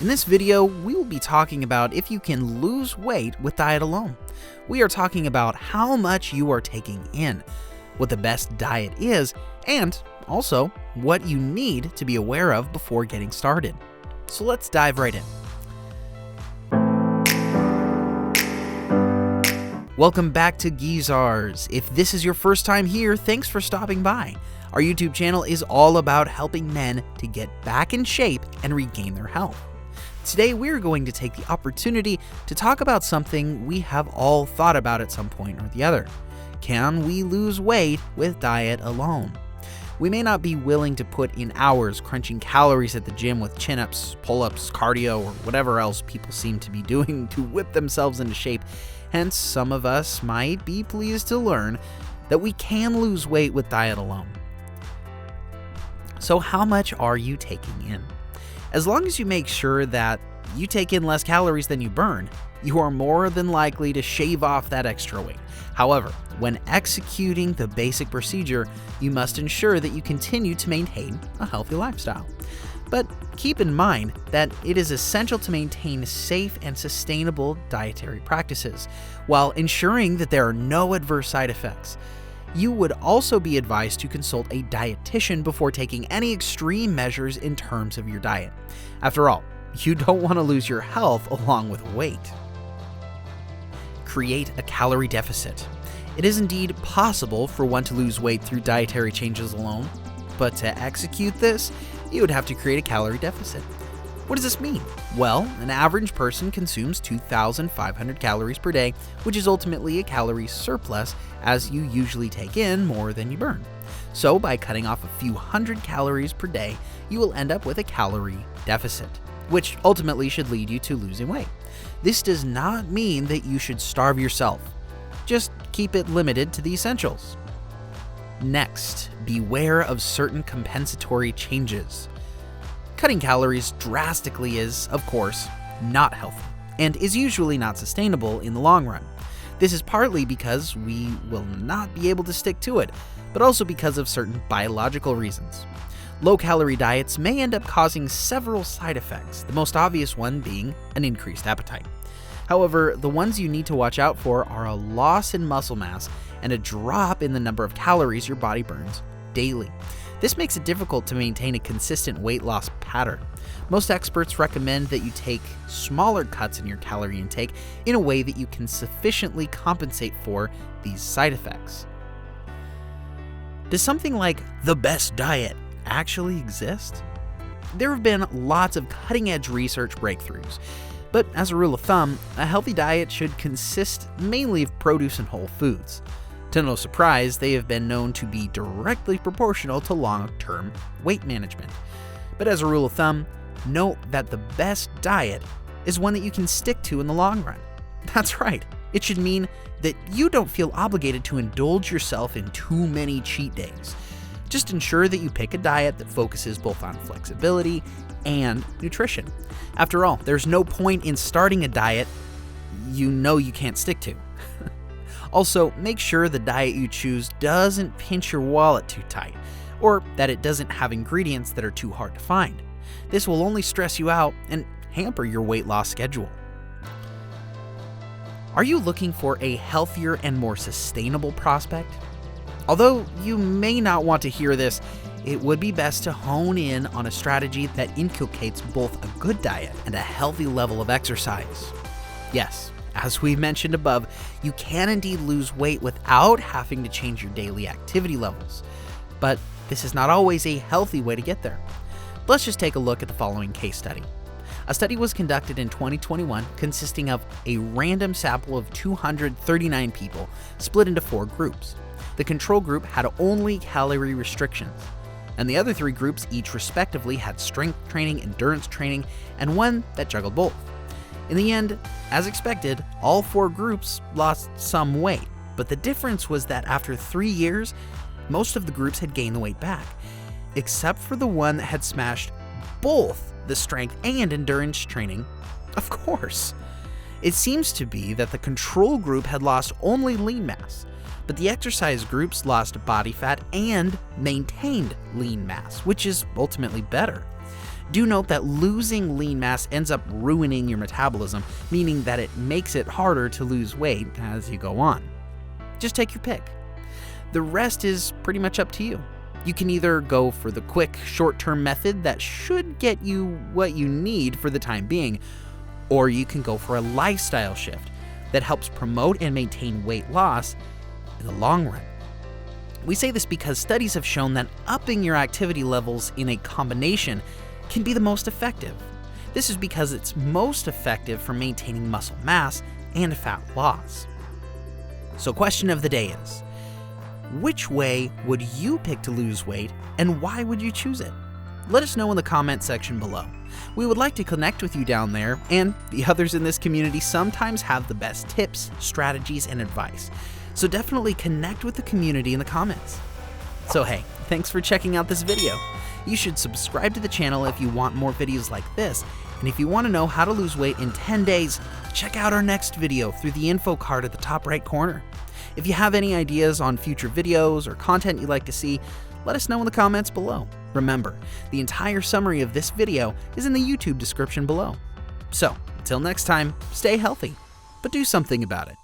In this video, we will be talking about if you can lose weight with diet alone. We are talking about how much you are taking in, what the best diet is, and also what you need to be aware of before getting started. So let's dive right in. Welcome back to Geezars. If this is your first time here, thanks for stopping by. Our YouTube channel is all about helping men to get back in shape and regain their health. Today, we're going to take the opportunity to talk about something we have all thought about at some point or the other. Can we lose weight with diet alone? We may not be willing to put in hours crunching calories at the gym with chin-ups, pull-ups, cardio, or whatever else people seem to be doing to whip themselves into shape. Hence, some of us might be pleased to learn that we can lose weight with diet alone. So how much are you taking in? As long as you make sure that you take in less calories than you burn, you are more than likely to shave off that extra weight. However, when executing the basic procedure, you must ensure that you continue to maintain a healthy lifestyle. But keep in mind that it is essential to maintain safe and sustainable dietary practices, while ensuring that there are no adverse side effects. You would also be advised to consult a dietitian before taking any extreme measures in terms of your diet. After all, you don't want to lose your health along with weight. Create a calorie deficit. It is indeed possible for one to lose weight through dietary changes alone, but to execute this, you would have to create a calorie deficit. What does this mean? Well, an average person consumes 2,500 calories per day, which is ultimately a calorie surplus, as you usually take in more than you burn. So by cutting off a few hundred calories per day, you will end up with a calorie deficit, which ultimately should lead you to losing weight. This does not mean that you should starve yourself. Just keep it limited to the essentials. Next, beware of certain compensatory changes. Cutting calories drastically is, of course, not healthy, and is usually not sustainable in the long run. This is partly because we will not be able to stick to it, but also because of certain biological reasons. Low-calorie diets may end up causing several side effects, the most obvious one being an increased appetite. However, the ones you need to watch out for are a loss in muscle mass and a drop in the number of calories your body burns daily. This makes it difficult to maintain a consistent weight loss pattern. Most experts recommend that you take smaller cuts in your calorie intake in a way that you can sufficiently compensate for these side effects. Does something like the best diet actually exist? There have been lots of cutting-edge research breakthroughs, but as a rule of thumb, a healthy diet should consist mainly of produce and whole foods. To no surprise, they have been known to be directly proportional to long-term weight management. But as a rule of thumb, note that the best diet is one that you can stick to in the long run. That's right, it should mean that you don't feel obligated to indulge yourself in too many cheat days. Just ensure that you pick a diet that focuses both on flexibility and nutrition. After all, there's no point in starting a diet you know you can't stick to. Also, make sure the diet you choose doesn't pinch your wallet too tight, or that it doesn't have ingredients that are too hard to find. This will only stress you out and hamper your weight loss schedule. Are you looking for a healthier and more sustainable prospect? Although you may not want to hear this, it would be best to hone in on a strategy that inculcates both a good diet and a healthy level of exercise. Yes, as we mentioned above, you can indeed lose weight without having to change your daily activity levels. But this is not always a healthy way to get there. Let's just take a look at the following case study. A study was conducted in 2021 consisting of a random sample of 239 people split into 4 groups. The control group had only calorie restrictions, and the other 3 groups each respectively had strength training, endurance training, and one that juggled both. In the end, as expected, all 4 groups lost some weight, but the difference was that after 3 years, most of the groups had gained the weight back, except for the one that had smashed both the strength and endurance training, of course. It seems to be that the control group had lost only lean mass, but the exercise groups lost body fat and maintained lean mass, which is ultimately better. Do note that losing lean mass ends up ruining your metabolism, meaning that it makes it harder to lose weight as you go on. Just take your pick. The rest is pretty much up to you. You can either go for the quick, short-term method that should get you what you need for the time being, or you can go for a lifestyle shift that helps promote and maintain weight loss in the long run. We say this because studies have shown that upping your activity levels in a combination can be the most effective. This is because it's most effective for maintaining muscle mass and fat loss. So question of the day is, which way would you pick to lose weight and why would you choose it? Let us know in the comment section below. We would like to connect with you down there, and the others in this community sometimes have the best tips, strategies, and advice. So definitely connect with the community in the comments. So hey, thanks for checking out this video. You should subscribe to the channel if you want more videos like this, and if you want to know how to lose weight in 10 days, check out our next video through the info card at the top right corner. If you have any ideas on future videos or content you'd like to see, let us know in the comments below. Remember, the entire summary of this video is in the YouTube description below. So, until next time, stay healthy, but do something about it.